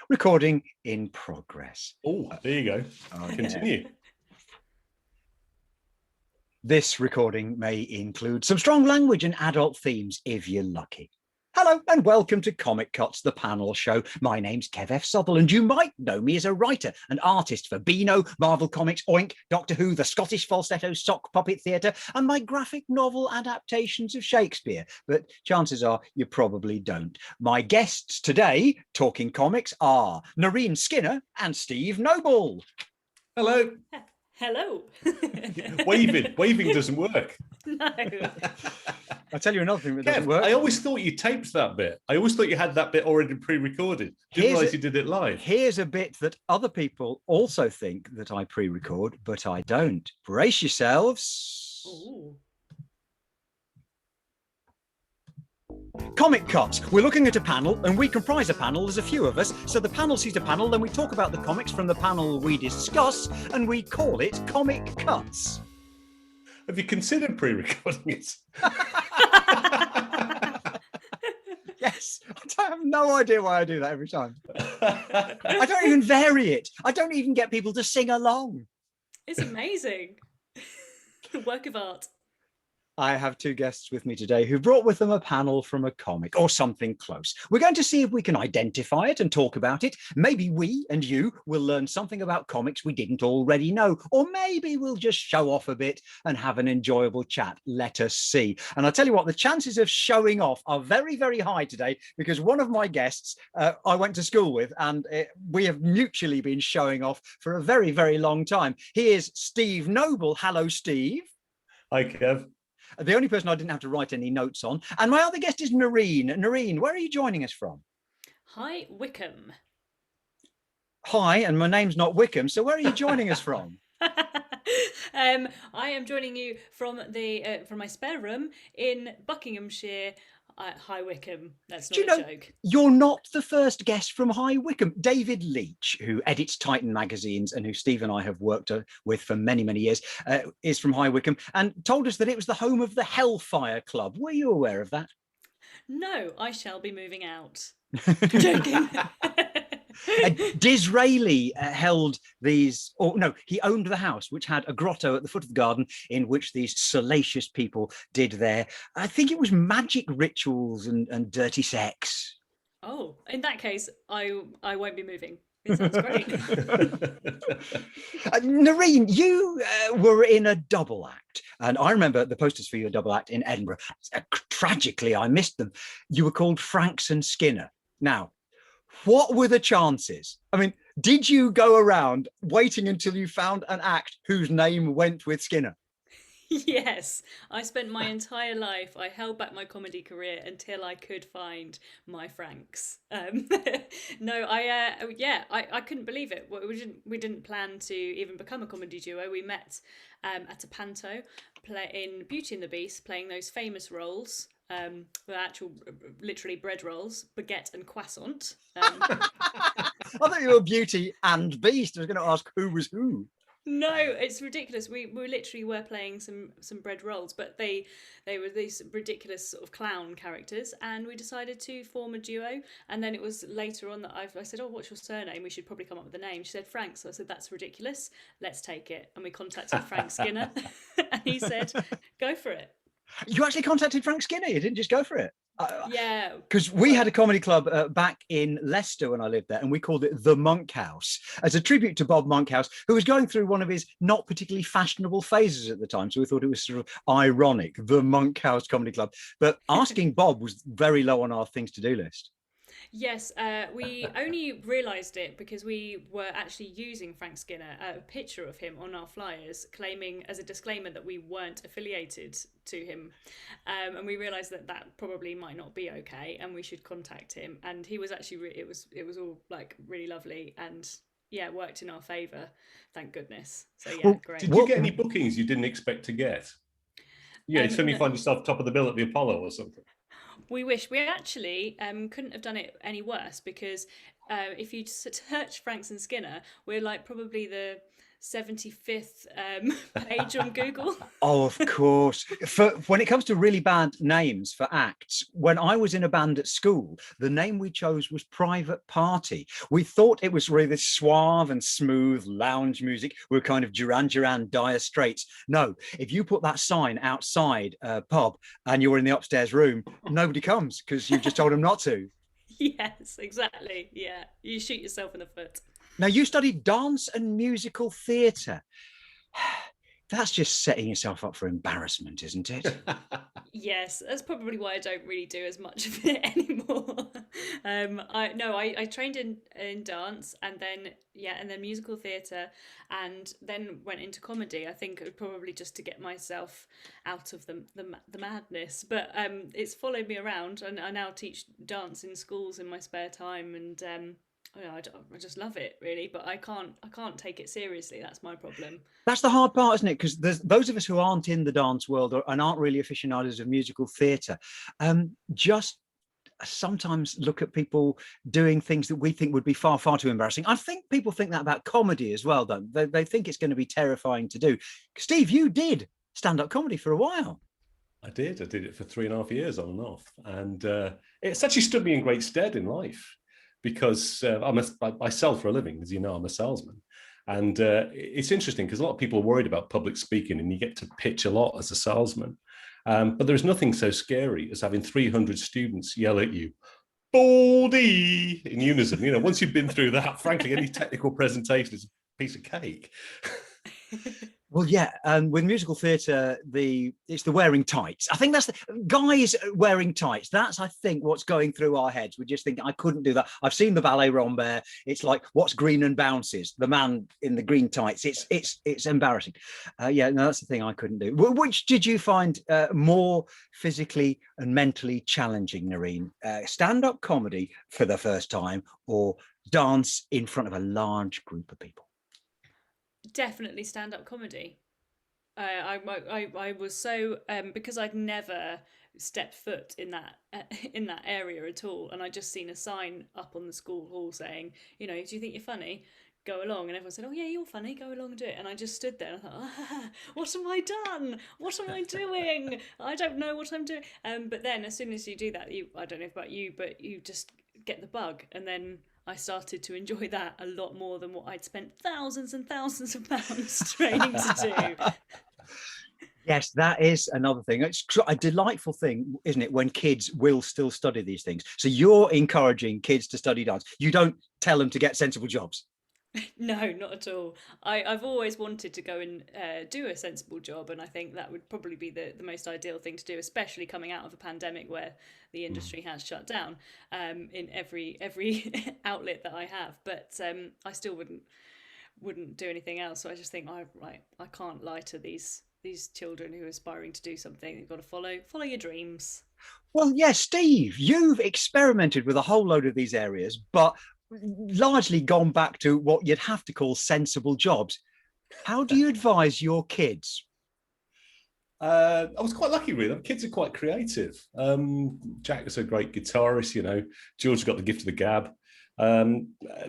Recording in progress. Oh, there you go. Continue. This recording may include some strong language and adult themes if you're lucky. Hello and welcome to Comic Cuts, the panel show. My name's Kev F Sutherland. You might know me as a writer and artist for Beano, Marvel Comics, Oink, Doctor Who, the Scottish Falsetto Sock Puppet Theatre, and my graphic novel adaptations of Shakespeare. But chances are you probably don't. My guests today, talking comics, are Nerine Skinner and Steve Noble. Hello. Hello. Waving doesn't work. No. I'll tell you another thing that Kev, doesn't work. I always thought you taped that bit. I always thought you had that bit already pre-recorded. Didn't realise you did it live. Here's a bit that other people also think that I pre-record, but I don't. Brace yourselves. Ooh. Comic Cuts. We're looking at a panel, and we comprise a panel. There's a few of us. So the panel sees a panel, then we talk about the comics from the panel we discuss, and we call it Comic Cuts. Have you considered pre-recording it? Yes. I have no idea why I do that every time. I don't even vary it. I don't even get people to sing along. It's amazing. Work of art. I have two guests with me today who brought with them a panel from a comic or something close. We're going to see if we can identify it and talk about it. Maybe we and you will learn something about comics we didn't already know, or maybe we'll just show off a bit and have an enjoyable chat. Let us see. And I'll tell you what, the chances of showing off are very, very high today because one of my guests I went to school with and we have mutually been showing off for a very, very long time. He is Steve Noble. Hello, Steve. Hi, Kev. The only person I didn't have to write any notes on. And my other guest is Nerine. Nerine, where are you joining us from? Hi, Wickham. Hi, and my name's not Wickham, so where are you joining us from? I am joining you from my spare room in Buckinghamshire. Hi, Wickham. That's not a joke. You're not the first guest from High Wycombe. David Leach, who edits Titan magazines and who Steve and I have worked with for many, many years, is from High Wycombe and told us that it was the home of the Hellfire Club. Were you aware of that? No, I shall be moving out. Joking. Disraeli held these, or no, he owned the house, which had a grotto at the foot of the garden in which these salacious people did their, I think it was magic rituals and dirty sex. Oh, in that case, I won't be moving. It sounds great. Nerine, you were in a double act, and I remember the posters for your double act in Edinburgh. Tragically, I missed them. You were called Franks and Skinner. Now, what were the chances? I mean, did you go around waiting until you found an act whose name went with Skinner? Yes, I spent my entire life, I held back my comedy career until I could find my Franks. No, I couldn't believe it. We didn't plan to even become a comedy duo. We met at a panto in Beauty and the Beast, playing those famous roles. The actual, literally bread rolls, baguette and croissant. I thought you were Beauty and Beast. I was going to ask who was who. No, it's ridiculous. We literally were playing some bread rolls, but they were these ridiculous sort of clown characters, and we decided to form a duo. And then it was later on that I said, "Oh, what's your surname? We should probably come up with a name." She said Frank, so I said, "That's ridiculous. Let's take it." And we contacted Frank Skinner, and he said, "Go for it." You actually contacted Frank Skinner. You didn't just go for it. Yeah, because we had a comedy club back in Leicester when I lived there, and we called it the Monk House as a tribute to Bob Monkhouse, who was going through one of his not particularly fashionable phases at the time. So we thought it was sort of ironic, the Monk House Comedy Club. But asking Bob was very low on our things to do list. Yes, we only realised it because we were actually using Frank Skinner, a picture of him on our flyers, claiming as a disclaimer that we weren't affiliated to him. And we realised that probably might not be okay and we should contact him. And he was actually, it was all like really lovely and yeah, worked in our favour, thank goodness. So yeah, great. Did you get any bookings you didn't expect to get? Yeah, you suddenly find yourself top of the bill at the Apollo or something. We wish. We actually couldn't have done it any worse because if you search Franks and Skinner, we're like probably the 75th page on Google. Oh, of course. When it comes to really bad names for acts, when I was in a band at school, the name we chose was Private Party. We thought it was really this suave and smooth lounge music. We were kind of Duran Duran, Dire Straits. No, if you put that sign outside a pub and you're in the upstairs room, nobody comes because you've just told them not to. Yes, exactly. Yeah, you shoot yourself in the foot. Now, you studied dance and musical theatre. That's just setting yourself up for embarrassment, isn't it? Yes, that's probably why I don't really do as much of it anymore. I trained in dance and then musical theatre, and then went into comedy. I think it was probably just to get myself out of the madness. But it's followed me around, and I now teach dance in schools in my spare time, and I just love it, really. But I can't take it seriously. That's my problem. That's the hard part, isn't it? Because there's those of us who aren't in the dance world and aren't really aficionados of musical theatre, just sometimes look at people doing things that we think would be far, far too embarrassing. I think people think that about comedy as well, don't they? They think it's going to be terrifying to do. Steve, you did stand-up comedy for a while. I did it for 3.5 years on and off, and it's actually stood me in great stead in life, because I sell for a living, as you know. I'm a salesman. And it's interesting because a lot of people are worried about public speaking, and you get to pitch a lot as a salesman. But there's nothing so scary as having 300 students yell at you, Baldy, in unison. You know, once you've been through that, frankly, any technical presentation is a piece of cake. Well, yeah, with musical theatre, it's the wearing tights. I think that's the guys wearing tights. That's, I think, what's going through our heads. We just think, I couldn't do that. I've seen the ballet Rambert. It's like, what's green and bounces? The man in the green tights. It's embarrassing. Yeah, no, that's the thing I couldn't do. Which did you find more physically and mentally challenging, Nerine? Stand-up comedy for the first time, or dance in front of a large group of people? Definitely stand-up comedy. I was so because I'd never stepped foot in that area at all, and I just seen a sign up on the school hall saying, do you think you're funny? Go along. And everyone said, oh yeah, you're funny, go along and do it. And I just stood there and I thought, what have I done? What am I doing? I don't know what I'm doing. But then as soon as you do that, I don't know about you, but you just get the bug, and then I started to enjoy that a lot more than what I'd spent thousands and thousands of pounds training to do. Yes, that is another thing. It's a delightful thing, isn't it, when kids will still study these things? So you're encouraging kids to study dance. You don't tell them to get sensible jobs. No, not at all. I've always wanted to go and do a sensible job, and I think that would probably be the most ideal thing to do, especially coming out of a pandemic where the industry has shut down in every outlet that I have. But I still wouldn't do anything else. So I just think, I can't lie to these children who are aspiring to do something. You've got to follow your dreams. Well, yeah, Steve, you've experimented with a whole load of these areas, but largely gone back to what you'd have to call sensible jobs. How do you advise your kids? I was quite lucky, really. Kids are quite creative. Jack is a great guitarist, George got the gift of the gab.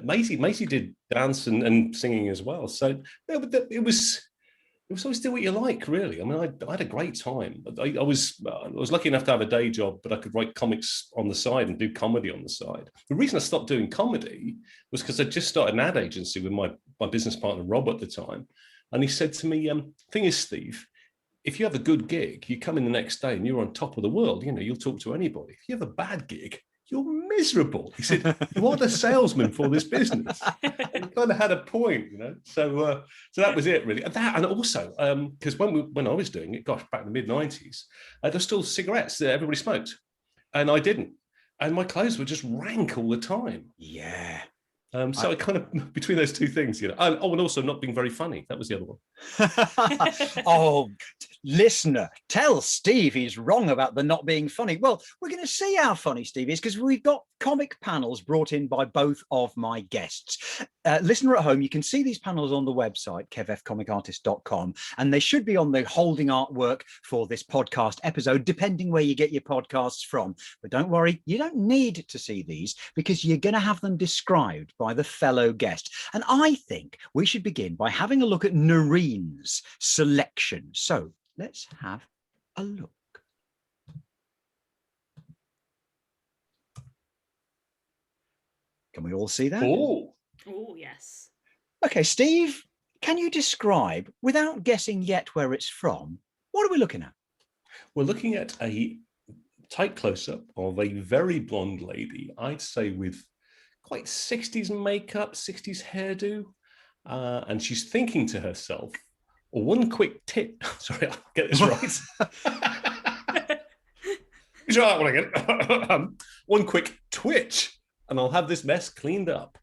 Maisie did dance and singing as well. So it was always do what you like, really. I mean, I had a great time. I was lucky enough to have a day job, but I could write comics on the side and do comedy on the side. The reason I stopped doing comedy was because I just started an ad agency with my business partner, Rob, at the time. And he said to me, thing is, Steve, if you have a good gig, you come in the next day and you're on top of the world, you'll talk to anybody. If you have a bad gig, you're miserable. He said, you are the salesman for this business. And he kind of had a point, So that was it, really. And also, because when I was doing it, gosh, back in the mid-90s, there were still cigarettes that everybody smoked. And I didn't. And my clothes were just rank all the time. Yeah. So I kind of, between those two things, and also not being very funny. That was the other one. Oh, listener, tell Steve he's wrong about the not being funny. Well, we're going to see how funny Steve is, because we've got comic panels brought in by both of my guests. Listener at home, you can see these panels on the website, kevfcomicartist.com, and they should be on the holding artwork for this podcast episode, depending where you get your podcasts from. But don't worry, you don't need to see these, because you're going to have them described by the fellow guest. And I think we should begin by having a look at Nerine's selection. So let's have a look. Can we all see that? Oh, yes. Okay, Steve, can you describe, without guessing yet where it's from, what are we looking at? we're looking at a tight close-up of a very blonde lady, I'd say with quite 60s makeup, 60s hairdo. And she's thinking to herself, one quick tip. Sorry, I'll get this right. One quick twitch, and I'll have this mess cleaned up.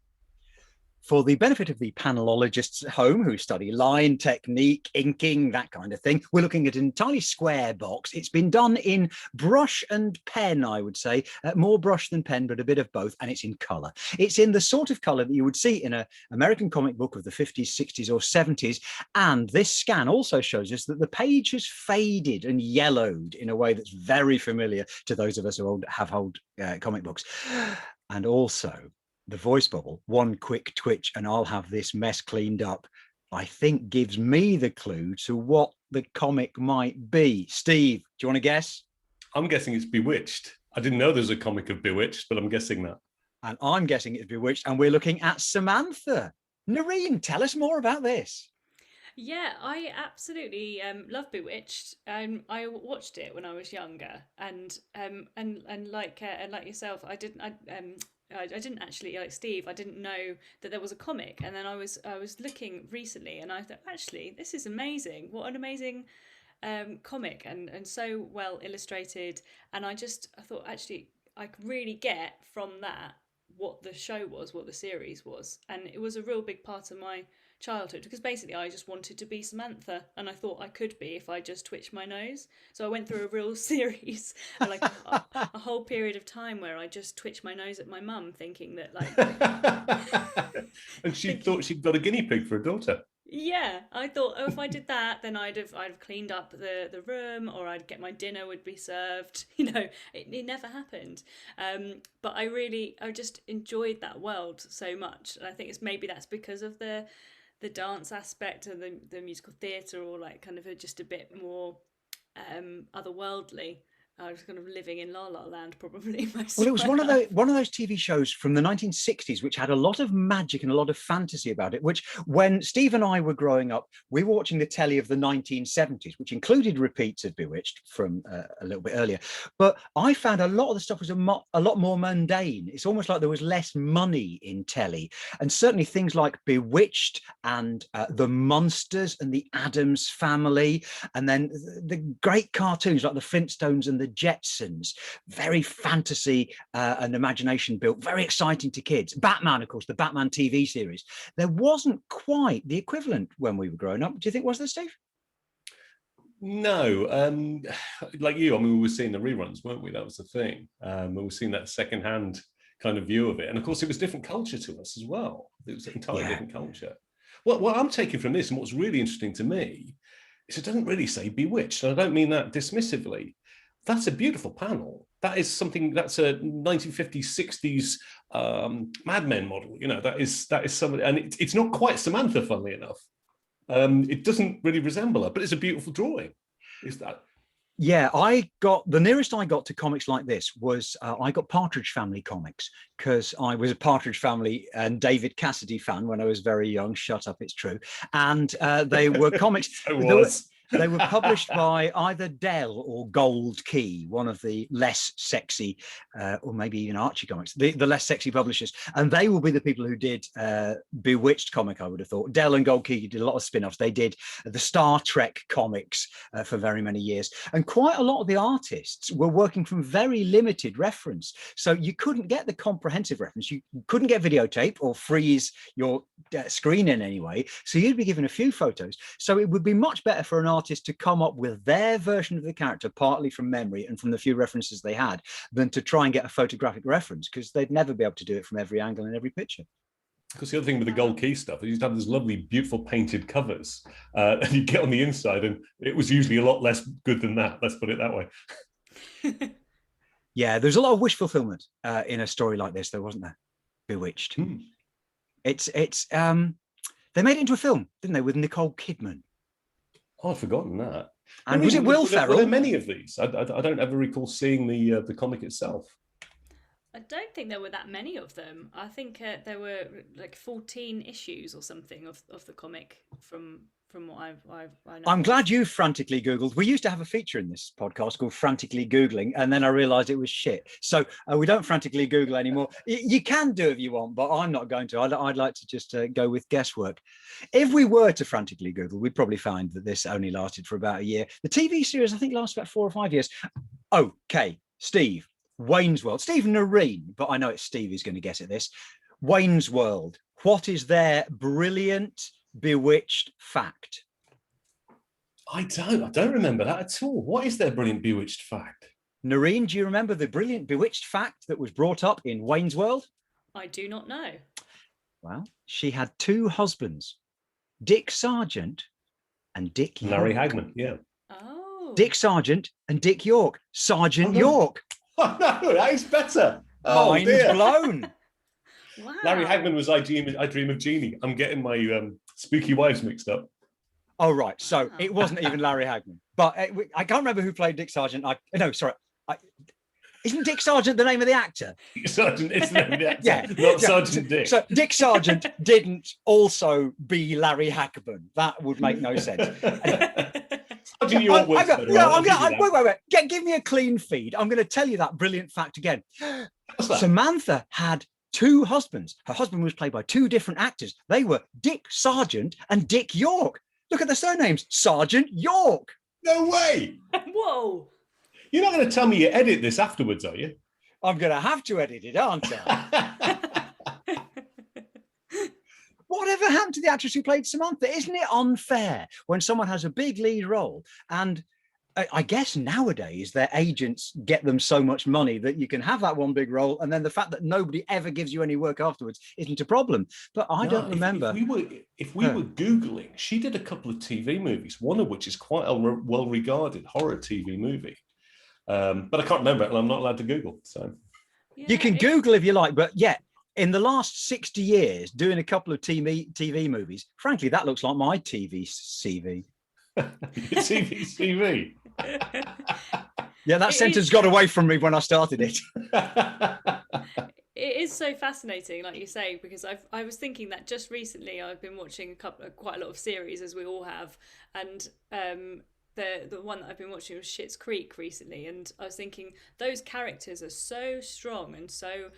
For the benefit of the panelologists at home who study line technique, inking, that kind of thing, we're looking at an entirely square box. It's been done in brush and pen, I would say, more brush than pen, but a bit of both, and it's in color. It's in the sort of color that you would see in an American comic book of the 50s, 60s, or 70s. And this scan also shows us that the page has faded and yellowed in a way that's very familiar to those of us who have old comic books. And also, the voice bubble, one quick twitch and I'll have this mess cleaned up, I think gives me the clue to what the comic might be. Steve, do you want to guess? I'm guessing it's Bewitched. I didn't know there's a comic of Bewitched, but I'm guessing that. And I'm guessing it's Bewitched, and we're looking at Samantha. Nerine, tell us more about this. Yeah, I absolutely love Bewitched. I watched it when I was younger, and like yourself, I didn't actually, like Steve, I didn't know that there was a comic, and then I was looking recently, and I thought, actually, this is amazing. What an amazing comic, and so well illustrated. And I thought, actually, I could really get from that what the show was, what the series was, and it was a real big part of my childhood, because basically I just wanted to be Samantha, and I thought I could be if I just twitched my nose. So I went through a real series, like a whole period of time where I just twitched my nose at my mum, thinking that And she thought she'd got a guinea pig for a daughter. Yeah, I thought, oh, if I did that, then I'd have cleaned up the room, or I'd get my dinner would be served. It never happened. But I just enjoyed that world so much, and I think that's because of the dance aspect and the musical theatre, or like kind of just a bit more otherworldly. I was kind of living in La La Land, probably. Well, it was one of those TV shows from the 1960s which had a lot of magic and a lot of fantasy about it, which when Steve and I were growing up, we were watching the telly of the 1970s, which included repeats of Bewitched from a little bit earlier. But I found a lot of the stuff was a lot more mundane. It's almost like there was less money in telly. And certainly things like Bewitched and the Munsters and the Addams Family, and then the great cartoons like the Flintstones and the Jetsons, very fantasy and imagination built, very exciting to kids. Batman, of course, the Batman TV series. There wasn't quite the equivalent when we were growing up. Do you think was there, Steve? No, like you, I mean, we were seeing the reruns, weren't we? That was the thing. We were seeing that secondhand kind of view of it. And of course, it was different culture to us as well. It was an entirely different culture. What I'm taking from this, and what's really interesting to me, is it doesn't really say Bewitched. And I don't mean that dismissively. That's a beautiful panel. That is something, that's a 1950s, 60s Mad Men model. That is something, and it's not quite Samantha, funnily enough. It doesn't really resemble her, but it's a beautiful drawing. Is that? Yeah, the nearest I got to comics like this was I got Partridge Family comics, because I was a Partridge Family and David Cassidy fan when I was very young. Shut up, it's true. And they were comics. They were published by either Dell or Gold Key, one of the less sexy, or maybe even Archie Comics, the less sexy publishers. And they will be the people who did Bewitched comic, I would have thought. Dell and Gold Key did a lot of spin-offs. They did the Star Trek comics for very many years. And quite a lot of the artists were working from very limited reference. So you couldn't get the comprehensive reference. You couldn't get videotape or freeze your screen in any way. So you'd be given a few photos. So it would be much better for an artist to come up with their version of the character, partly from memory and from the few references they had, than to try and get a photographic reference, because they'd never be able to do it from every angle and every picture. Because the other thing with the Gold Key stuff is you'd have these lovely, beautiful painted covers, and you'd get on the inside, and it was usually a lot less good than that. Let's put it that way. Yeah, there's a lot of wish fulfillment in a story like this, though, wasn't there? Bewitched. It's they made it into a film, didn't they, with Nicole Kidman? Oh, I'd forgotten that. And was it Will Ferrell? Were there many of these? I don't ever recall seeing the comic itself. I don't think there were that many of them. I think there were like 14 issues or something of the comic from what I know. I'm glad you frantically Googled. We used to have a feature in this podcast called Frantically Googling, and then I realized it was shit. So we don't frantically Google anymore. You can do if you want, but I'm not going to. I'd like to just go with guesswork. If we were to frantically Google, we'd probably find that this only lasted for about a year. The TV series, I think, lasts about 4 or 5 years. Okay, Steve, Wayne's World. Steve Nerine, but I know it's Steve who's going to guess at this. Wayne's World. What is their brilliant, bewitched fact? I don't remember that at all. What is their brilliant bewitched fact? Nerine, do you remember the brilliant bewitched fact that was brought up in Wayne's World? I do not know. Well, she had 2 husbands, Dick Sargent and Dick York. Larry Hagman, yeah. Oh. Dick Sargent and Dick York. Sergeant York. Oh no, that is better. Oh, Mind dear. blown. Wow. Larry Hagman was I Dream of Jeannie. I'm getting my Spooky Wives mixed up. Oh, right. So it wasn't even Larry Hagman. But I can't remember who played Dick Sargent. Isn't Dick Sargent the name of the actor? Sergeant is the name of the actor, Yeah, not Sergeant Dick. So Dick Sargent didn't also be Larry Hagman. That would make no sense. Sergeant York works better. Wait. Give me a clean feed. I'm going to tell you that brilliant fact again. Samantha had 2 husbands. Her husband was played by 2 different actors. They were Dick Sargent and Dick York. Look at the surnames, Sergeant York. No way. Whoa. You're not going to tell me you edit this afterwards, are you? I'm going to have to edit it, aren't I? Whatever happened to the actress who played Samantha? Isn't it unfair when someone has a big lead role? And I guess nowadays their agents get them so much money that you can have that one big role, and then the fact that nobody ever gives you any work afterwards isn't a problem. But I don't remember. If we were Googling, she did a couple of TV movies, one of which is quite a well-regarded horror TV movie. But I can't remember it, and I'm not allowed to Google. So you can Google if you like, but yeah, in the last 60 years, doing a couple of TV movies, frankly, that looks like my TV CV. TV CV. Yeah, that sentence got away from me when I started it. It is so fascinating, like you say, because I was thinking that just recently I've been watching quite a lot of series, as we all have, and the one that I've been watching was Schitt's Creek recently, and I was thinking those characters are so strong and so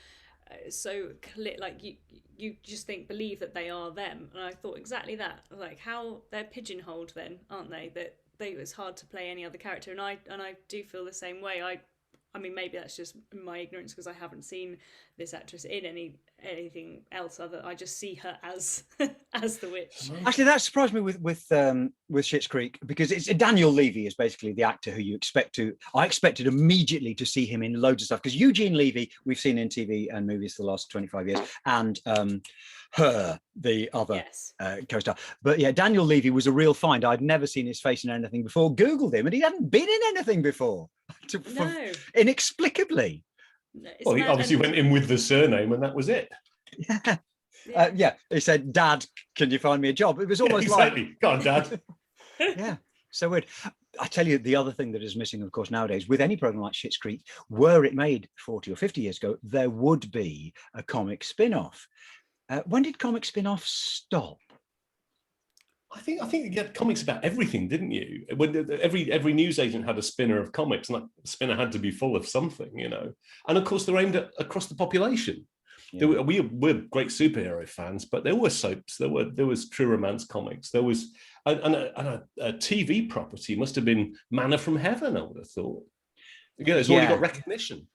clear, like you just believe that they are them. And I thought exactly that, like how they're pigeonholed then, aren't they? That it's hard to play any other character, and I do feel the same way. I mean, maybe that's just my ignorance because I haven't seen this actress in anything else other. I just see her as the witch. Actually, that surprised me with Schitt's Creek, because it's Daniel Levy is basically the actor who you expect to. I expected immediately to see him in loads of stuff, because Eugene Levy we've seen in TV and movies for the last 25 years, and her, the other co-star. But yeah, Daniel Levy was a real find. I'd never seen his face in anything before. Googled him, and he hadn't been in anything before. Inexplicably. Well, he obviously went in with the surname, and that was it. Yeah. He said, "Dad, can you find me a job?" It was almost exactly. Go on, Dad. Yeah, so weird. I tell you, the other thing that is missing, of course, nowadays, with any program like Schitt's Creek, were it made 40 or 50 years ago, there would be a comic spin-off. When did comic spin-offs stop? I think you had comics about everything, didn't you? When every newsagent had a spinner of comics, and that spinner had to be full of something, you know. And of course, they're aimed at across the population. Yeah. We're great superhero fans, but there were soaps, there was true romance comics, there was a TV property must have been Manna from Heaven, I would have thought. Again, it's already got recognition.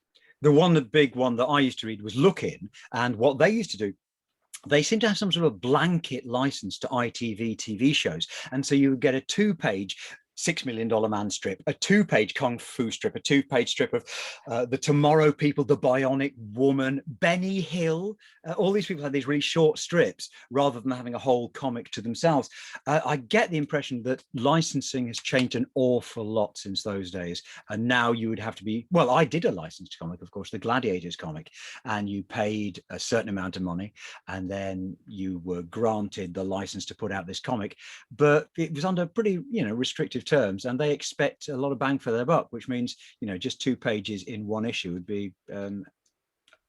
The big one that I used to read was Look In, and what they used to do, they seem to have some sort of blanket license to ITV TV shows. And so you would get a 2-page, $6 Million Man strip, a 2-page Kung Fu strip, a 2-page strip of the Tomorrow People, the Bionic Woman, Benny Hill. All these people had these really short strips rather than having a whole comic to themselves. I get the impression that licensing has changed an awful lot since those days. And now you would have to be, well, I did a licensed comic, of course, the Gladiators comic, and you paid a certain amount of money and then you were granted the license to put out this comic. But it was under pretty, restrictive terms, and they expect a lot of bang for their buck, which means just 2 pages in one issue would be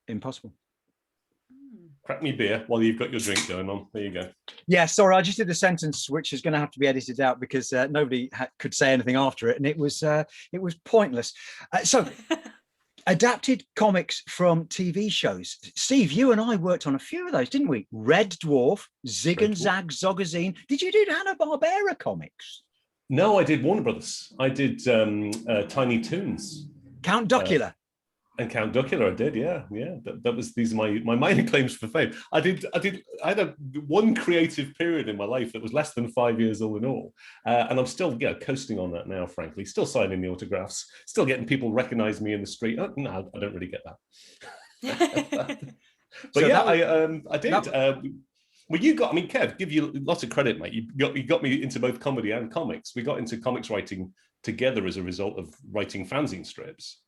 impossible. Crack me beer while you've got your drink going on. There you go. Yeah, sorry, I just did a sentence which is going to have to be edited out because nobody could say anything after it, and it was pointless. So adapted comics from TV shows. Steve, you and I worked on a few of those, didn't we? Red Dwarf, Zig and Zag Zogazine. Did you do Hanna-Barbera comics? No, I did Warner Brothers. I did Tiny Toons. Count Duckula. And Count Duckula, I did, yeah. These are my minor claims for fame. I had one creative period in my life that was less than 5 years all in all, and I'm still coasting on that now. Frankly, still signing the autographs, still getting people recognize me in the street. Oh, no, I don't really get that. But so I did. Well, Kev, give you lots of credit, mate. You got me into both comedy and comics. We got into comics writing together as a result of writing fanzine strips.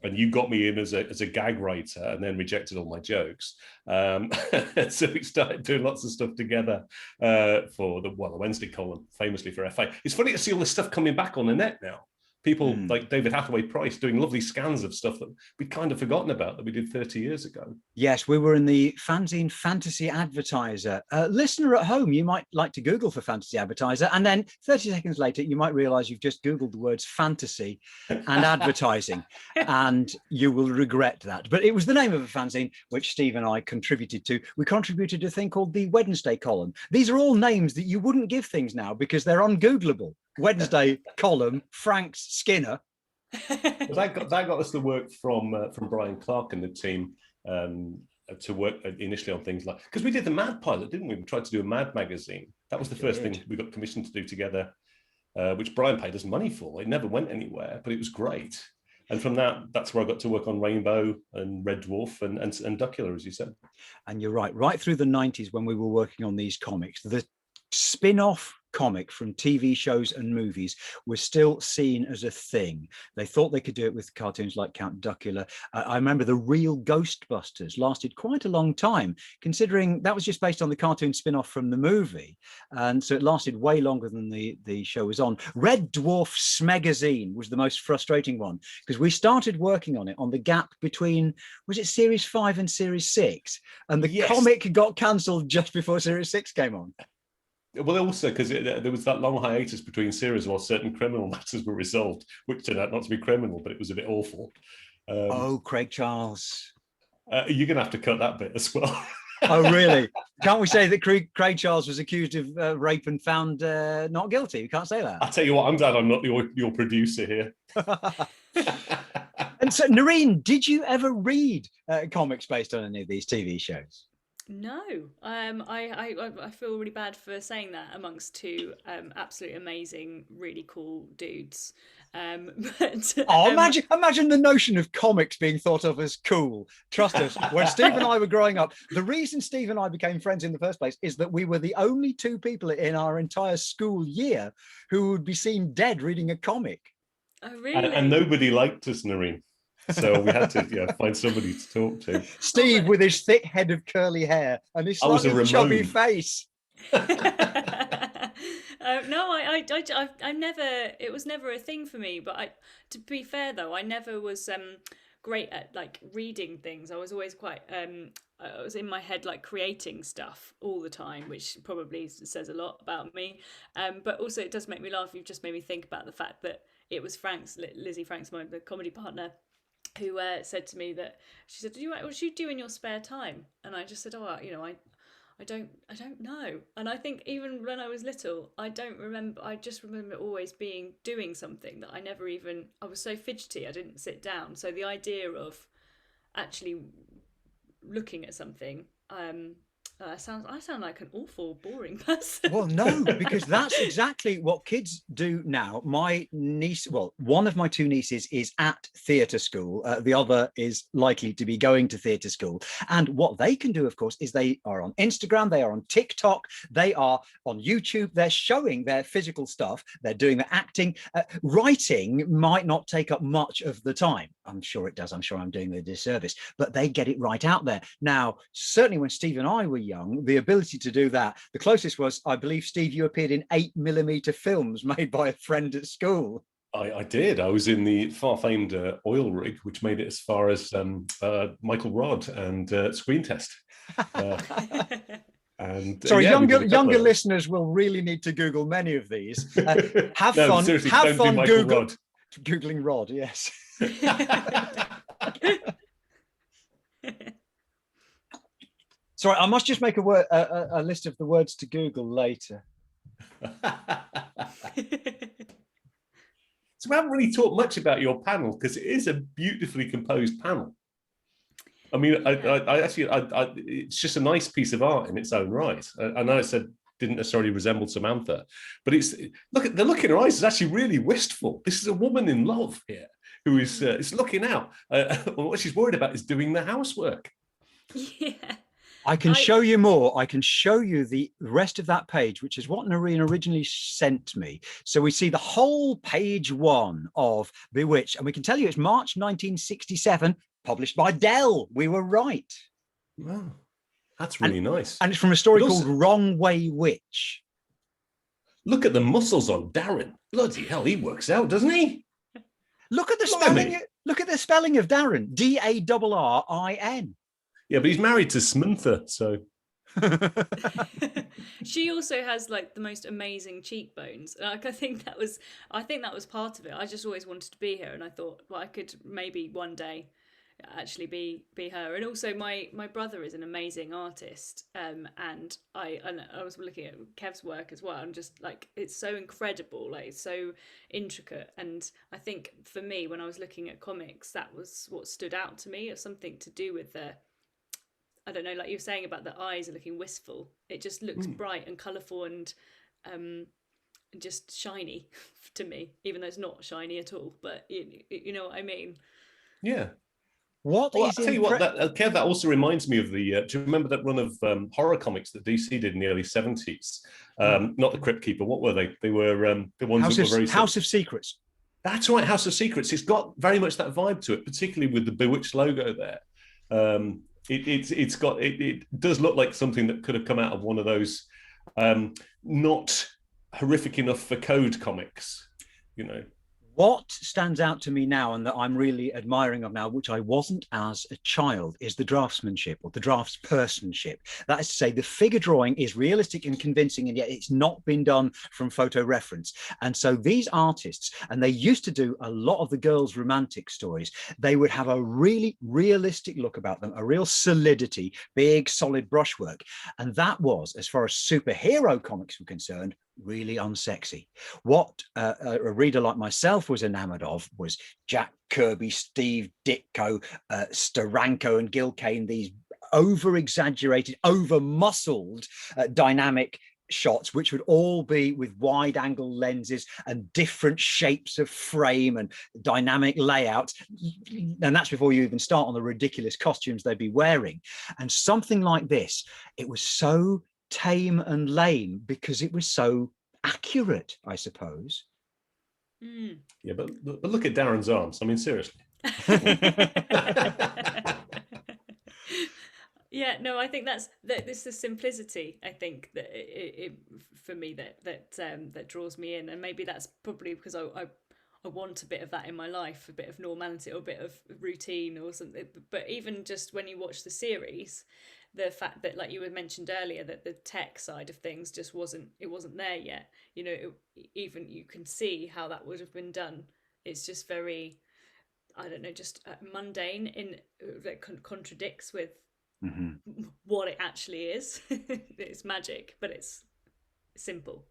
And you got me in as a gag writer and then rejected all my jokes. So we started doing lots of stuff together for the Wednesday column, famously for FA. It's funny to see all this stuff coming back on the net now. People like David Hathaway Price doing lovely scans of stuff that we'd kind of forgotten about that we did 30 years ago. Yes, we were in the fanzine Fantasy Advertiser. Listener at home, you might like to Google for Fantasy Advertiser, and then 30 seconds later, you might realize you've just Googled the words fantasy and advertising, and you will regret that. But it was the name of a fanzine which Steve and I contributed to. We contributed to a thing called the Wednesday column. These are all names that you wouldn't give things now because they're ungoogleable. Wednesday column, Frank's Skinner. That got us the work from Brian Clark and the team to work initially on things like, because we did the Mad pilot, didn't we? We tried to do a Mad magazine. That was the first thing we got commissioned to do together, which Brian paid us money for. It never went anywhere, but it was great. And from that's where I got to work on Rainbow and Red Dwarf and Duckula, as you said. And you're right through the 90s when we were working on these comics, the spin-off comic from TV shows and movies was still seen as a thing. They thought they could do it with cartoons like Count Duckula. I remember the real Ghostbusters lasted quite a long time, considering that was just based on the cartoon spin-off from the movie. And so it lasted way longer than the show was on. Red Dwarfs Magazine was the most frustrating one because we started working on it on the gap between, was it series 5 and series 6? And the comic got cancelled just before series 6 came on. Well, also because there was that long hiatus between series while certain criminal matters were resolved, which turned out not to be criminal, but it was a bit awful. Craig Charles. You're going to have to cut that bit as well. Oh, really? Can't we say that Craig Charles was accused of rape and found not guilty? We can't say that. I'll tell you what, I'm glad I'm not your producer here. And so, Nerine, did you ever read comics based on any of these TV shows? No, I feel really bad for saying that amongst two absolutely amazing, really cool dudes. Imagine the notion of comics being thought of as cool. Trust us, when Steve and I were growing up, the reason Steve and I became friends in the first place is that we were the only two people in our entire school year who would be seen dead reading a comic. Oh, really? And nobody liked us, Nerine. So we had to find somebody to talk to. Steve with his thick head of curly hair and his slightly chubby face. No, I never. It was never a thing for me. But to be fair though, I never was great at like reading things. I was always quite. I was in my head like creating stuff all the time, which probably says a lot about me. But also it does make me laugh. You've just made me think about the fact that it was Lizzie Franks, my comedy partner, who said to me that she said, what do you do in your spare time? And I just said, I don't know. And I think even when I was little, I don't remember. I just remember always doing something that I was so fidgety, I didn't sit down. So the idea of actually looking at something I sound like an awful, boring person. Well, no, because that's exactly what kids do now. My niece, well, one of my two nieces is at theatre school. The other is likely to be going to theatre school. And what they can do, of course, is they are on Instagram, they are on TikTok, they are on YouTube. They're showing their physical stuff. They're doing the acting. Writing might not take up much of the time. I'm sure it does. I'm sure I'm doing the disservice, but they get it right out there. Now, certainly when Steve and I were young, the ability to do that, the closest was, I believe, Steve, you appeared in 8mm films made by a friend at school. I did. I was in the far-famed oil rig, which made it as far as Michael Rodd and Screen Test. And sorry, yeah, younger listeners will really need to Google many of these. Have fun. Have fun Googling Rod. Yes. Sorry, I must just make a list of the words to Google later. So we haven't really talked much about your panel because it is a beautifully composed panel. I mean, I actually, it's just a nice piece of art in its own right. I know it said didn't necessarily resemble Samantha, but the look in her eyes is actually really wistful. This is a woman in love here who is looking out. What she's worried about is doing the housework. Yeah. I can show you more. I can show you the rest of that page, which is what Nerine originally sent me. So we see the whole page 1 of Bewitched, and we can tell you it's March 1967, published by Dell. We were right. Wow, that's really nice. And it's from a story called Wrong Way Witch. Look at the muscles on Darren. Bloody hell, he works out, doesn't he? Look at the spelling. Look at the spelling of Darren. Darrin. Yeah, but he's married to Samantha, so. She also has like the most amazing cheekbones. Like I think that was part of it. I just always wanted to be her, and I thought, well, I could maybe one day actually be her. And also my brother is an amazing artist, and I was looking at Kev's work as well, and just like it's so incredible, like it's so intricate. And I think for me, when I was looking at comics, that was what stood out to me, or something to do with the, I don't know, like you were saying about the eyes are looking wistful. It just looks bright and colourful and just shiny to me, even though it's not shiny at all. But you know what I mean? Yeah. I'll tell you what, Kev, that also reminds me of the. Do you remember that run of horror comics that DC did in the early 70s? Not the Crypt Keeper. What were they? They were the ones that were very House of Secrets. That's right, House of Secrets. It's got very much that vibe to it, particularly with the Bewitched logo there. It does look like something that could have come out of one of those not horrific enough for code comics, you know. What stands out to me now, and that I'm really admiring of now, which I wasn't as a child, is the draftsmanship or the draftspersonship. That is to say, the figure drawing is realistic and convincing, and yet it's not been done from photo reference. And so these artists, and they used to do a lot of the girls' romantic stories, they would have a really realistic look about them, a real solidity, big, solid brushwork. And that was, as far as superhero comics were concerned, really unsexy. What a reader like myself was enamored of was Jack Kirby, Steve Ditko, Steranko and Gil Kane, these over-exaggerated, over-muscled dynamic shots, which would all be with wide angle lenses and different shapes of frame and dynamic layouts. And that's before you even start on the ridiculous costumes they'd be wearing. And something like this, it was so tame and lame because it was so accurate, I suppose. Yeah, but look at Darren's arms. I mean, seriously. Yeah, no, I think this is simplicity. I think that it for me that draws me in, and maybe that's probably because I want a bit of that in my life, a bit of normality or a bit of routine or something. But even just when you watch the series, the fact that, like you had mentioned earlier, that the tech side of things just wasn't there yet. You know, even you can see how that would have been done. It's just very, I don't know, just mundane that contradicts with what it actually is. It's magic, but it's simple.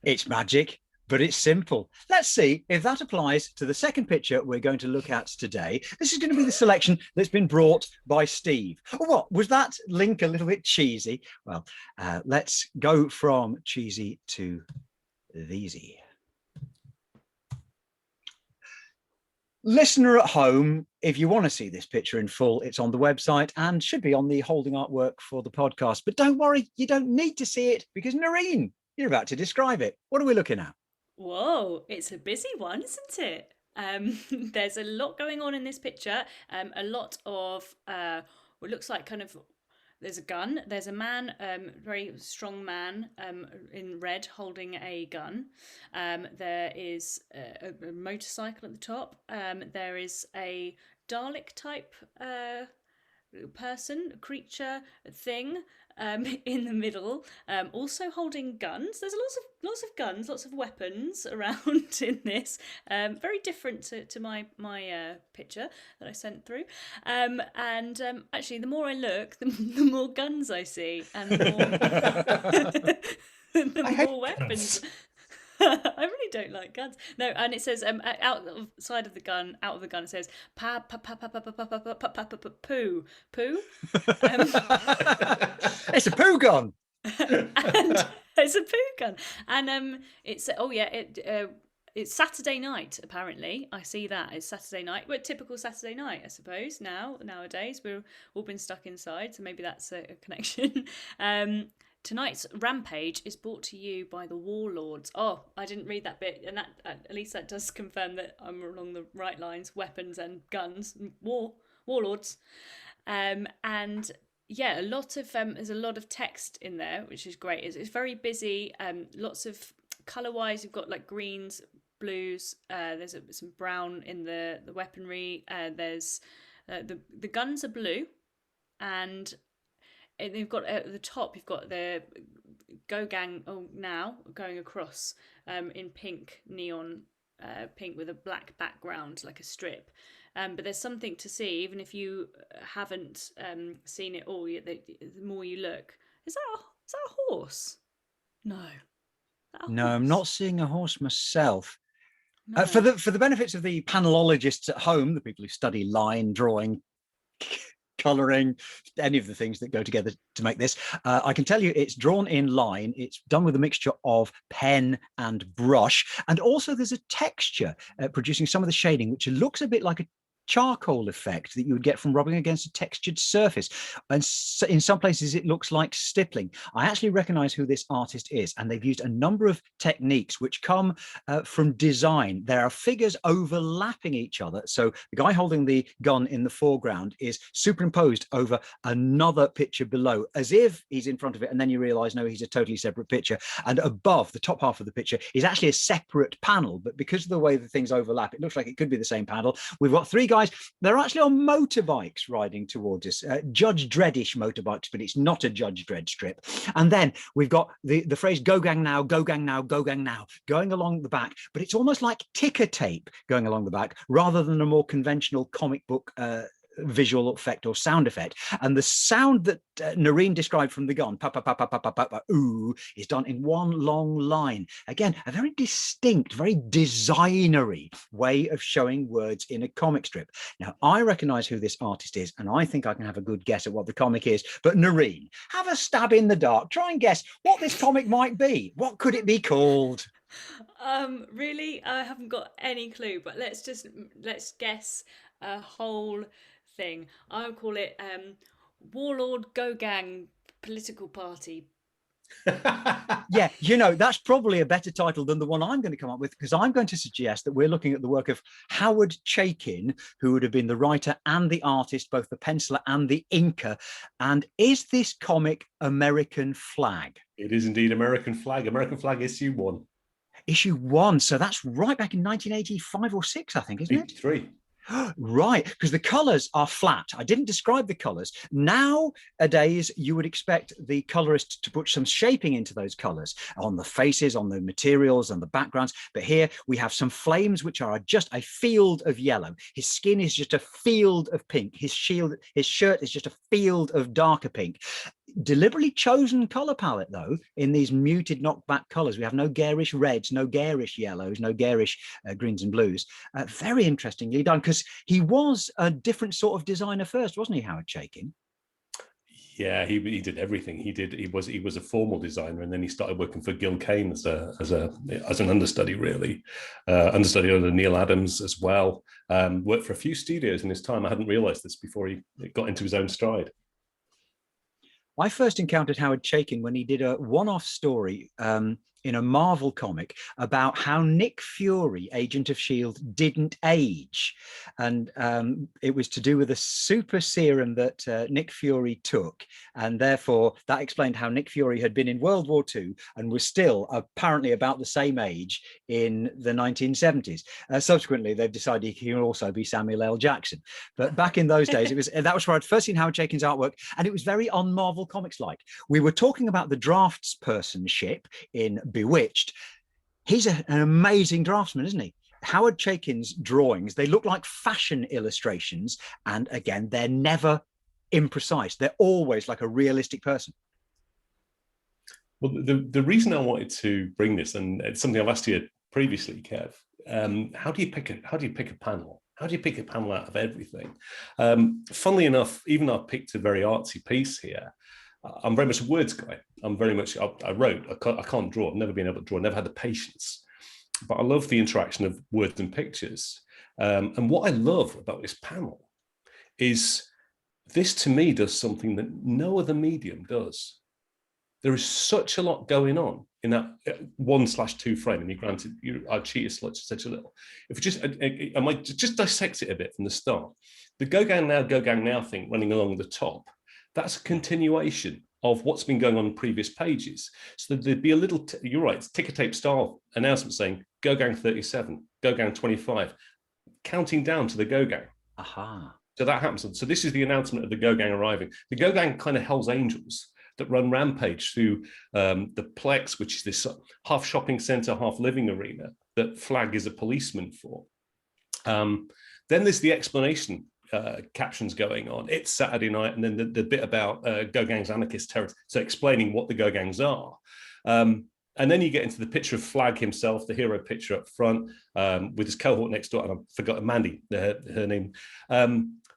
It's magic, but it's simple. Let's see if that applies to the second picture we're going to look at today. This is going to be the selection that's been brought by Steve. Oh, what? Was that link a little bit cheesy? Well, let's go from cheesy to easy. Listener at home, if you want to see this picture in full, it's on the website and should be on the holding artwork for the podcast. But don't worry, you don't need to see it because Nerine, you're about to describe it. What are we looking at? Whoa, it's a busy one, isn't it? There's a lot going on in this picture. A lot of what looks like kind of, there's a gun. There's a man, very strong man, in red holding a gun. There is a motorcycle at the top. There is a Dalek type person, creature, thing in the middle, also holding guns. There's lots of guns, lots of weapons around in this. Very different to my picture that I sent through. Actually, the more I look, the more guns I see, and the more weapons. I really don't like guns. No, and it says outside of the gun, out of the gun, it says pa pa pa pa pa pa pa pa pa pa pa pa poo poo. It's a poo gun. And it's a poo gun, and it's it's Saturday night. Apparently, I see that it's Saturday night. Well, typical Saturday night, I suppose. Nowadays, we've all been stuck inside, so maybe that's a connection. Tonight's rampage is brought to you by the warlords. Oh, I didn't read that bit, and that at least that does confirm that I'm along the right lines. Weapons and guns, warlords, and yeah, there's a lot of text in there, which is great. It's very busy. Lots of color-wise, you've got like greens, blues. There's some brown in the weaponry. There's the guns are blue, and they've got at the top, you've got the Go Gang now going across in pink, neon pink with a black background, like a strip. But there's something to see, even if you haven't seen it all. The more you look, is that a horse? No. No, I'm not seeing a horse myself. No. For the benefits of the panelologists at home, the people who study line drawing, colouring, any of the things that go together to make this, I can tell you it's drawn in line. It's done with a mixture of pen and brush, and also there's a texture producing some of the shading, which looks a bit like a charcoal effect that you would get from rubbing against a textured surface, and so in some places it looks like stippling. I actually recognize who this artist is, and they've used a number of techniques which come from design. There are figures overlapping each other, so the guy holding the gun in the foreground is superimposed over another picture below, as if he's in front of it, and then you realize no, he's a totally separate picture, and above the top half of the picture is actually a separate panel, but because of the way the things overlap, it looks like it could be the same panel. We've got three guys. They're actually on motorbikes riding towards us, Judge Dreddish motorbikes, but it's not a Judge Dredd strip. And then we've got the phrase "Go Gang now, go gang now, go gang now" going along the back, but it's almost like ticker tape going along the back rather than a more conventional comic book visual effect or sound effect. And the sound that Nerine described from the gun, pa pa pa pa pa pa pa, ooh, is done in one long line. Again, a very distinct, very designery way of showing words in a comic strip. Now, I recognize who this artist is, and I think I can have a good guess at what the comic is. But Nerine, have a stab in the dark. Try and guess what this comic might be. What could it be called? Really, I haven't got any clue, but let's guess a whole thing. I'll call it Warlord Go Gang Political Party. Yeah, you know, that's probably a better title than the one I'm going to come up with, because I'm going to suggest that we're looking at the work of Howard Chaykin, who would have been the writer and the artist, both the penciler and the inker. And is this comic American Flag? It is indeed American Flag. American Flag issue 1. Issue 1. So that's right back in 1985 or 6, I think, isn't it? 83. Right, because the colours are flat. I didn't describe the colours. Nowadays, you would expect the colorist to put some shaping into those colours on the faces, on the materials, and the backgrounds. But here we have some flames which are just a field of yellow. His skin is just a field of pink. His shirt is just a field of darker pink. deliberately chosen color palette, though, in these muted knockback colors. We have no garish reds, no garish yellows, no garish greens and blues. Very interestingly done, because he was a different sort of designer first, wasn't he, Howard Chaykin? Yeah, he did everything. He was a formal designer, and then he started working for Gil Kane as an understudy, really, understudy under Neil Adams as well. Worked for a few studios in his time. I hadn't realised this before he got into his own stride. I first encountered Howard Chaykin when he did a one-off story in a Marvel comic about how Nick Fury, Agent of S.H.I.E.L.D., didn't age. And it was to do with a super serum that Nick Fury took. And therefore, that explained how Nick Fury had been in World War II and was still apparently about the same age in the 1970s. Subsequently, they've decided he can also be Samuel L. Jackson. But back in those days, that was where I'd first seen Howard Chaykin's artwork, and it was very on Marvel Comics-like. We were talking about the draftspersonship in Bewitched. He's an amazing draftsman, isn't he? Howard Chaykin's drawings, they look like fashion illustrations, and again, they're never imprecise. They're always like a realistic person. Well, the reason I wanted to bring this, and it's something I've asked you previously, Kev, how do you pick a panel? How do you pick a panel out of everything? Funnily enough, even though I picked a very artsy piece here, I'm very much a words guy. I wrote, I can't draw. I've never been able to draw, never had the patience. But I love the interaction of words and pictures. And what I love about this panel is this, to me, does something that no other medium does. There is such a lot going on in that 1/2 frame, and you granted, I cheated such a little. If I might just dissect it a bit from the start. The go gang now thing running along the top, that's a continuation of what's been going on in previous pages. So there'd be a little, you're right, it's ticker tape style announcement saying Go Gang 37, Go Gang 25, counting down to the Go Gang. Aha. So that happens. So this is the announcement of the Go Gang arriving. The Go Gang kind of Hell's Angels that run rampage through the Plex, which is this half shopping center, half living arena that Flag is a policeman for. Then there's the explanation captions going on. It's Saturday night, and then the bit about Go Gang's anarchist terror, so explaining what the Go Gangs are. And then you get into the picture of Flag himself, the hero picture up front, with his cohort next door, and I forgot Mandy, her name.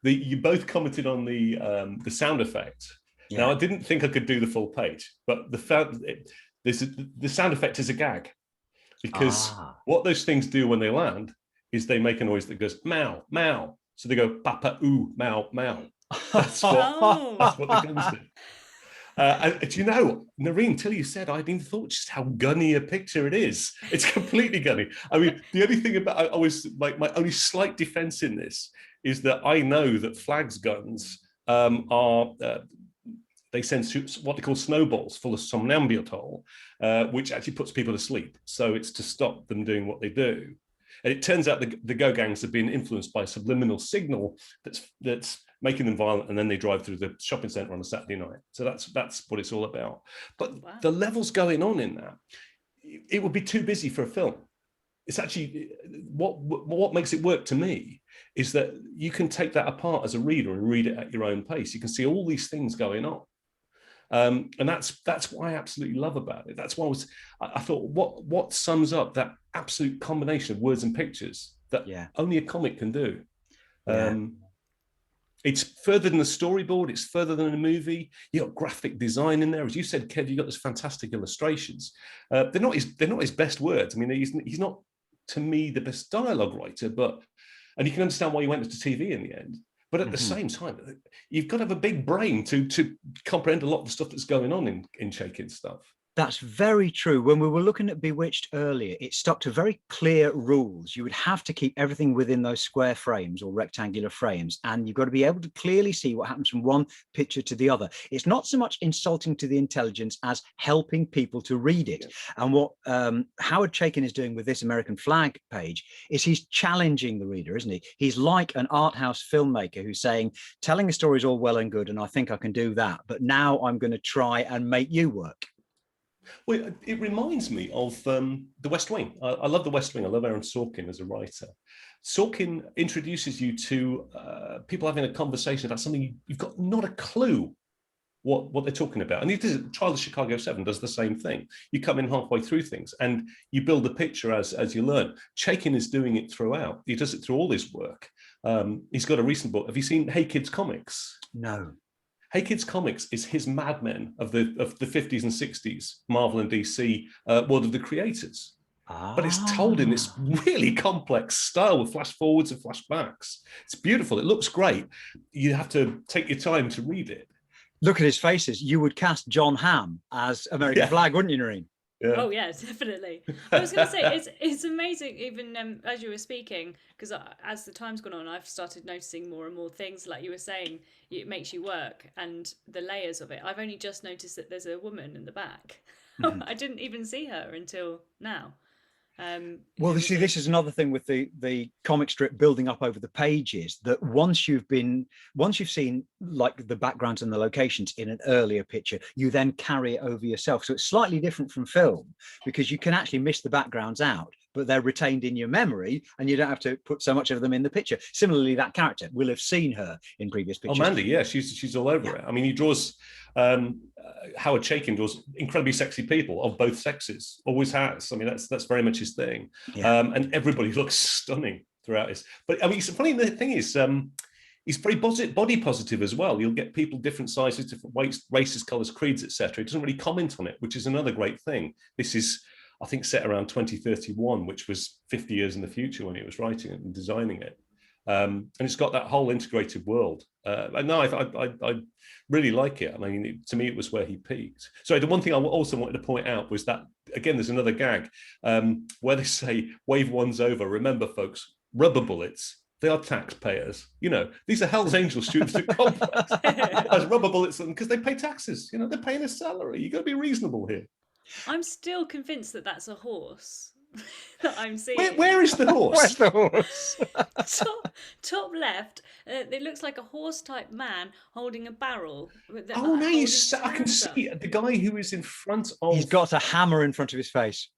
You both commented on the sound effect. Yeah. Now, I didn't think I could do the full page, but the sound effect is a gag, because what those things do when they land is they make a noise that goes meow, meow. So they go papa, ooh, meow, meow. That's what the guns do. And you know, Nerine, till you said, I hadn't even thought just how gunny a picture it is. It's completely gunny. I mean, the only thing about, I always, like, my only slight defense in this is that I know that Flag's guns they send what they call snowballs full of somnambutol, which actually puts people to sleep. So it's to stop them doing what they do. And it turns out the Go Gangs have been influenced by a subliminal signal that's making them violent, and then they drive through the shopping centre on a Saturday night. So that's what it's all about. But the levels going on in that, it would be too busy for a film. It's actually, what makes it work to me is that you can take that apart as a reader and read it at your own pace. You can see all these things going on. And that's what I absolutely love about it. That's why I thought, what sums up that absolute combination of words and pictures that only a comic can do. It's further than the storyboard. It's further than a movie. You got graphic design in there, as you said, Kev. You got those fantastic illustrations. They're not his best words. I mean, he's not, to me, the best dialogue writer, and you can understand why he went to TV in the end. But at the same time, you've got to have a big brain to comprehend a lot of the stuff that's going on in Chaykin's stuff. That's very true. When we were looking at Bewitched earlier, it stuck to very clear rules. You would have to keep everything within those square frames or rectangular frames, and you've got to be able to clearly see what happens from one picture to the other. It's not so much insulting to the intelligence as helping people to read it. And what Howard Chaykin is doing with this American Flag page is he's challenging the reader, isn't he? He's like an art house filmmaker who's saying, telling a story is all well and good, and I think I can do that, but now I'm going to try and make you work. Well, it reminds me of The West Wing. I love The West Wing. I love Aaron Sorkin as a writer. Sorkin introduces you to people having a conversation about something you've got not a clue what they're talking about. And Trial of Chicago 7 does the same thing. You come in halfway through things and you build a picture as you learn. Chaikin is doing it throughout. He does it through all his work. He's got a recent book. Have you seen Hey Kids Comics? No. Hey Kids Comics is his Mad Men of the 50s and 60s, Marvel and DC, World of the Creators. But it's told in this really complex style with flash forwards and flashbacks. It's beautiful. It looks great. You have to take your time to read it. Look at his faces. You would cast John Hamm as American Flag, wouldn't you, Nerine? Yeah. Oh yeah, definitely. I was going to say it's amazing. Even as you were speaking, because as the time's gone on, I've started noticing more and more things. Like you were saying, it makes you work, and the layers of it. I've only just noticed that there's a woman in the back. Mm-hmm. I didn't even see her until now. Well, you see, this is another thing with the comic strip building up over the pages, that once you've seen like the backgrounds and the locations in an earlier picture, you then carry it over yourself. So it's slightly different from film, because you can actually miss the backgrounds out, but they're retained in your memory and you don't have to put so much of them in the picture. Similarly, that character, we'll have seen her in previous pictures. Oh, Mandy, yeah, she's all over it. I mean, he draws, Howard Chaykin draws incredibly sexy people of both sexes, always has. I mean, that's very much his thing. Yeah. And everybody looks stunning throughout this. But I mean, it's funny, the thing is, he's very body positive as well. You'll get people different sizes, different weights, races, colours, creeds, etc. He doesn't really comment on it, which is another great thing. This is, I think, set around 2031, which was 50 years in the future when he was writing it and designing it. And it's got that whole integrated world. And no, I really like it. I mean, to me, it was where he peaked. So the one thing I also wanted to point out was that, again, there's another gag where they say, wave one's over. Remember, folks, rubber bullets, they are taxpayers. You know, these are Hell's Angels students at complex. As rubber bullets, because they pay taxes. You know, they're paying a salary. You've got to be reasonable here. I'm still convinced that that's a horse that I'm seeing. Where is the horse? Where's the horse? top left, it looks like a horse-type man holding a barrel. Oh, no, I can see the guy who is in front of... He's got a hammer in front of his face.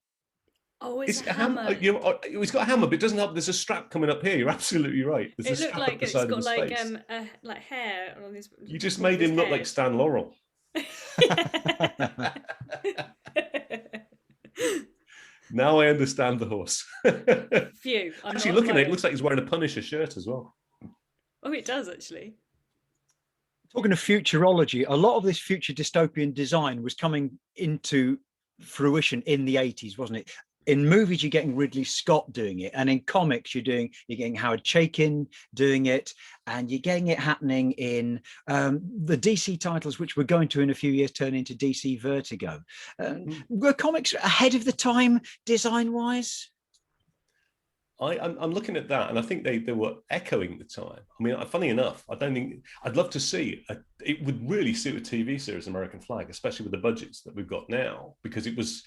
Oh, it's a hammer. He's got a hammer, but it doesn't help. There's a strap coming up here. You're absolutely right. It looked like it's got like hair on his... You just made him look like Stan Laurel. Now I understand the horse. Phew. Actually, looking at it, looks like he's wearing a Punisher shirt as well. Oh, it does, actually. Talking of futurology, a lot of this future dystopian design was coming into fruition in the 80s, wasn't it? In movies, you're getting Ridley Scott doing it, and in comics, you're getting Howard Chaykin doing it, and you're getting it happening in the DC titles, which we're going to in a few years turn into DC Vertigo. Were comics ahead of the time, design-wise? I'm looking at that, and I think they were echoing the time. I mean, funny enough, I'd love to see it would really suit a TV series, American Flag, especially with the budgets that we've got now, because it was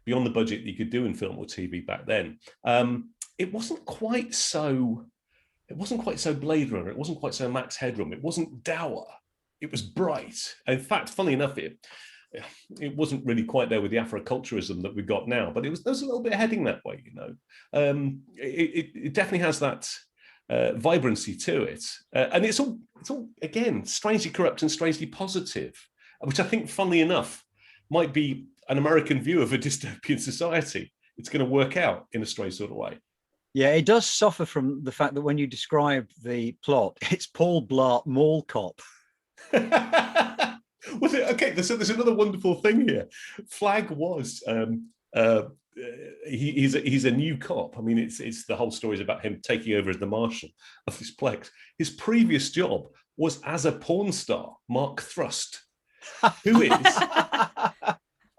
beyond the budget you could do in film or TV back then. It wasn't quite so Blade Runner. It wasn't quite so Max Headroom. It wasn't dour. It was bright. In fact, funny enough, it wasn't really quite there with the Afroculturism that we've got now, but there was a little bit heading that way, you know. It definitely has that vibrancy to it, and it's all again strangely corrupt and strangely positive, which I think, funnily enough, might be an American view of a dystopian society. It's going to work out in a strange sort of way. Yeah, it does suffer from the fact that when you describe the plot, it's Paul Blart Mall Cop. Okay, so there's another wonderful thing here. Flag was he's a new cop. I mean, it's the whole story is about him taking over as the marshal of this plex. His previous job was as a porn star, Mark Thrust, who is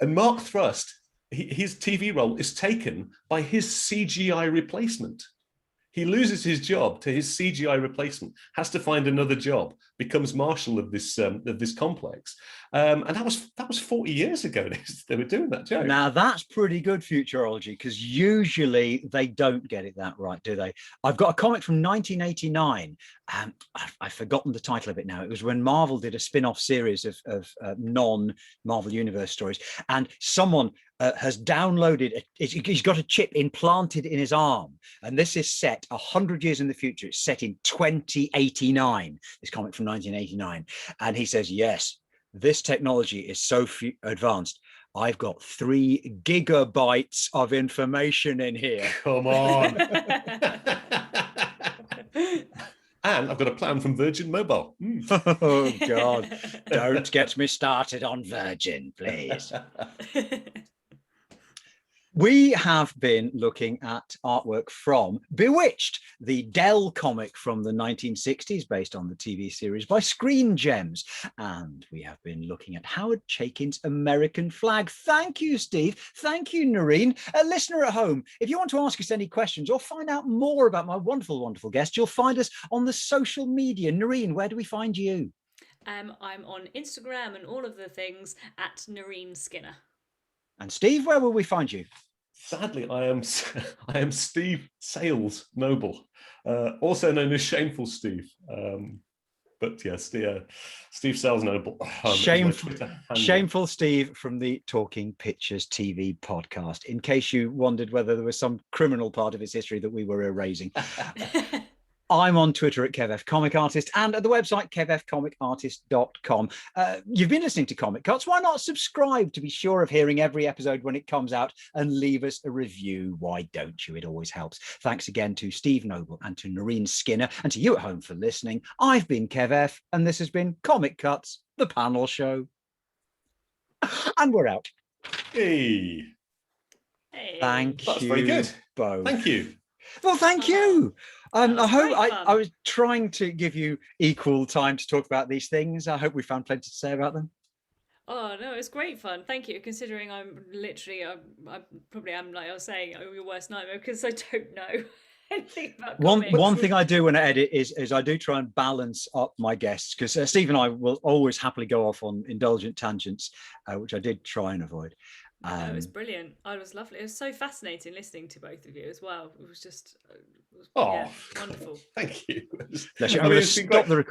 and Mark Thrust. His TV role is taken by his CGI replacement. He loses his job to his CGI replacement, has to find another job, becomes marshal of this complex, and that was 40 years ago. They were doing that, Joe. Now that's pretty good futurology, because usually they don't get it that right, do they? I've got a comic from 1989. I've forgotten the title of it now. It was when Marvel did a spin-off series of non-Marvel Universe stories, and someone has downloaded. He's got a chip implanted in his arm, and this is set 100 years in the future. It's set in 2089. This comic from 1989, and he says, yes, This technology is so advanced. I've got 3 gigabytes of information in here. Come on. And I've got a plan from Virgin Mobile. Oh, God. Don't get me started on Virgin, please. We have been looking at artwork from Bewitched, the Dell comic from the 1960s, based on the TV series by Screen Gems. And we have been looking at Howard Chaykin's American Flag. Thank you, Steve. Thank you, Nerine. A listener at home, if you want to ask us any questions or find out more about my wonderful, wonderful guest, you'll find us on the social media. Nerine, where do we find you? I'm on Instagram and all of the things at Nerine Skinner. And Steve, where will we find you? Sadly, I am Steve Sales Noble, also known as Shameful Steve. But yes, Steve Sales Noble. Shameful Steve from the Talking Pictures TV podcast, in case you wondered whether there was some criminal part of his history that we were erasing. I'm on Twitter at Kev F Comic Artist and at the website kevfcomicartist.com. You've been listening to Comic Cuts. Why not subscribe to be sure of hearing every episode when it comes out and leave us a review? Why don't you? It always helps. Thanks again to Steve Noble and to Nerine Skinner and to you at home for listening. I've been Kev F and this has been Comic Cuts, the panel show. And we're out. Hey. Thank you. That's very good. Both. Thank you. Well, thank you. I hope fun. I was trying to give you equal time to talk about these things. I hope we found plenty to say about them. Oh no, it's great fun. Thank you. Considering I'm literally, I probably am, like I was saying, your worst nightmare because I don't know anything about comics. One thing I do when I edit is I do try and balance up my guests, because Steve and I will always happily go off on indulgent tangents, which I did try and avoid. It was brilliant. It was lovely. It was so fascinating listening to both of you as well. It was just, Oh, yeah, wonderful. Thank you. I'm going to stop the recording.